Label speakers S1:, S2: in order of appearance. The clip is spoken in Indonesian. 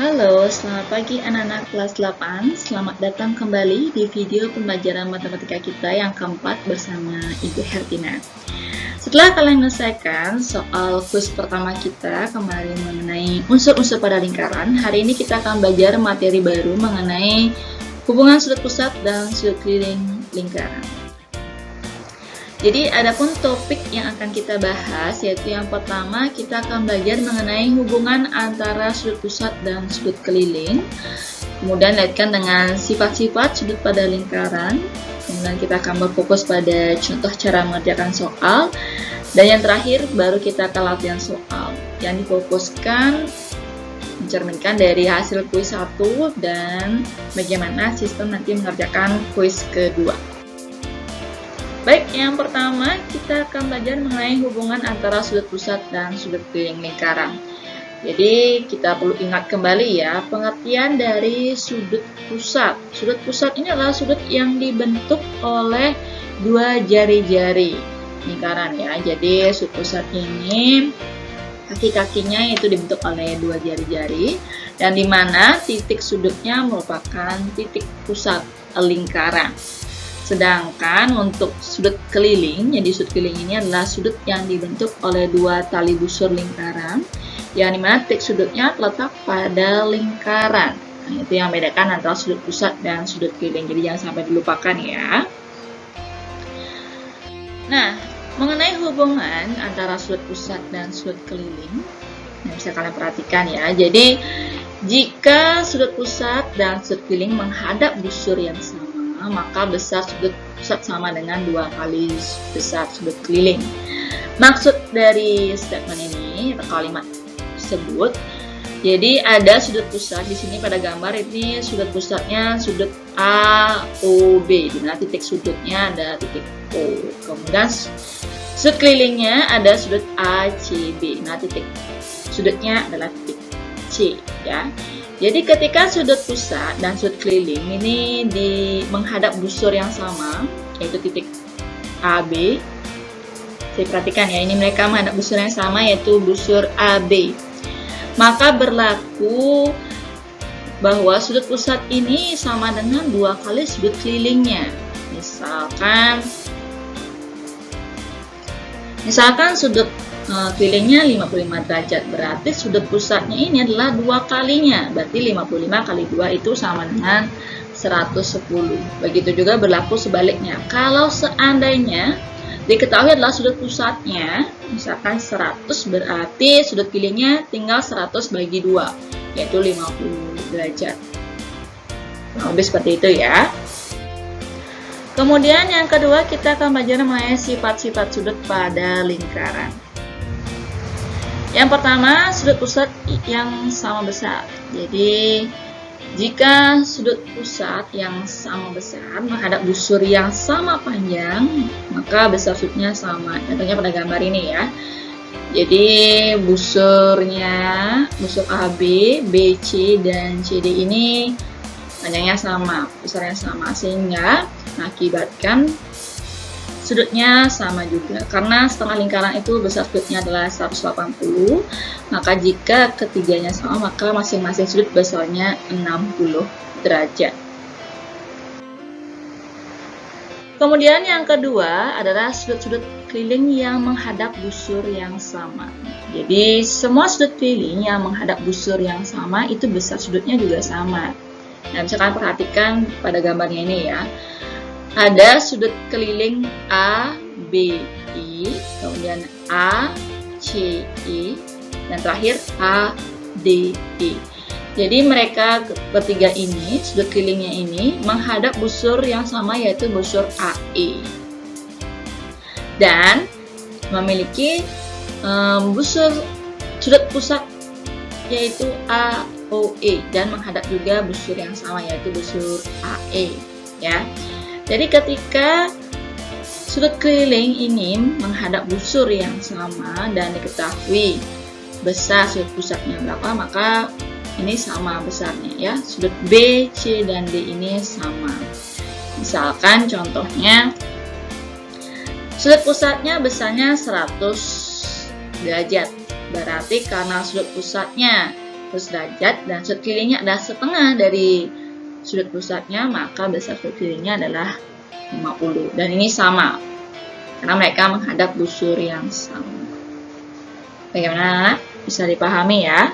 S1: Halo, selamat pagi anak-anak kelas 8. Selamat datang kembali di video pembelajaran matematika kita yang keempat bersama Ibu Hertina. Setelah kalian menyelesaikan soal kuis pertama kita kemarin mengenai unsur-unsur pada lingkaran, hari ini kita akan belajar materi baru mengenai hubungan sudut pusat dan sudut keliling lingkaran. Jadi adapun topik yang akan kita bahas yaitu yang pertama kita akan belajar mengenai hubungan antara sudut pusat dan sudut keliling. Kemudian kaitkan dengan sifat-sifat sudut pada lingkaran. Kemudian kita akan berfokus pada contoh cara mengerjakan soal. Dan yang terakhir baru kita akan latihan soal yang difokuskan mencerminkan dari hasil kuis 1 dan bagaimana sistem nanti mengerjakan kuis kedua. Baik, yang pertama kita akan belajar mengenai hubungan antara sudut pusat dan sudut keliling lingkaran. Jadi kita perlu ingat kembali ya pengertian dari sudut pusat. Sudut pusat ini adalah sudut yang dibentuk oleh dua jari-jari lingkaran ya. Jadi sudut pusat ini kaki-kakinya itu dibentuk oleh dua jari-jari dan di mana titik sudutnya merupakan titik pusat lingkaran. Sedangkan untuk sudut keliling, jadi sudut keliling ini adalah sudut yang dibentuk oleh dua tali busur lingkaran, yang dimana titik sudutnya terletak pada lingkaran. Nah, itu yang membedakan antara sudut pusat dan sudut keliling, jadi jangan sampai dilupakan ya. Nah, mengenai hubungan antara sudut pusat dan sudut keliling, nah bisa kalian perhatikan ya. Jadi, jika sudut pusat dan sudut keliling menghadap busur yang sama, maka besar sudut pusat sama dengan 2 kali besar sudut keliling. Maksud dari statement ini atau kalimat tersebut, jadi ada sudut pusat di sini pada gambar ini sudut pusatnya sudut A, O, B, di mana titik sudutnya ada titik O. Kemudian sudut kelilingnya ada sudut A, C, B. Nah, titik sudutnya adalah titik C ya. Jadi ketika sudut pusat dan sudut keliling ini menghadap busur yang sama, yaitu titik AB. Saya perhatikan ya, ini mereka menghadap busur yang sama yaitu busur AB. Maka berlaku bahwa sudut pusat ini sama dengan 2 kali sudut kelilingnya. Misalkan sudut kelilingnya 55 derajat, berarti sudut pusatnya ini adalah 2 kalinya, berarti 55 kali 2 itu sama dengan 110. Begitu juga berlaku sebaliknya. Kalau seandainya diketahui adalah sudut pusatnya, misalkan 100, berarti sudut kelilingnya tinggal 100 bagi 2, yaitu 50 derajat. Nah, lebih seperti itu ya. Kemudian yang kedua kita akan belajar mengenai sifat-sifat sudut pada lingkaran. Yang pertama, sudut pusat yang sama besar. Jadi, jika sudut pusat yang sama besar menghadap busur yang sama panjang, maka besar sudutnya sama. Contohnya pada gambar ini ya. Jadi, busur AB, BC, dan CD ini panjangnya sama, besarnya sama, sehingga mengakibatkan sudutnya sama juga. Karena setengah lingkaran itu besar sudutnya adalah 180, maka jika ketiganya sama, maka masing-masing sudut besarnya 60 derajat. Kemudian yang kedua adalah sudut-sudut keliling yang menghadap busur yang sama. Jadi semua sudut keliling yang menghadap busur yang sama itu besar sudutnya juga sama. Nah, misalkan perhatikan pada gambarnya ini ya. Ada sudut keliling A, B, I, kemudian A, C, I, dan terakhir A, D, I. Jadi mereka bertiga ini, sudut kelilingnya ini menghadap busur yang sama yaitu busur AE. Dan memiliki busur sudut pusat yaitu AOE dan menghadap juga busur yang sama yaitu busur AE ya. Jadi ketika sudut keliling ini menghadap busur yang sama dan diketahui besar sudut pusatnya berapa, maka ini sama besarnya ya. Sudut B, C, dan D ini sama. Misalkan contohnya sudut pusatnya besarnya 100 derajat. Berarti karena sudut pusatnya derajat dan sudut kelilingnya adalah setengah dari sudut pusatnya, maka besar sudut kelilingnya adalah 50. Dan ini sama, karena mereka menghadap busur yang sama. Bagaimana? Bisa dipahami ya?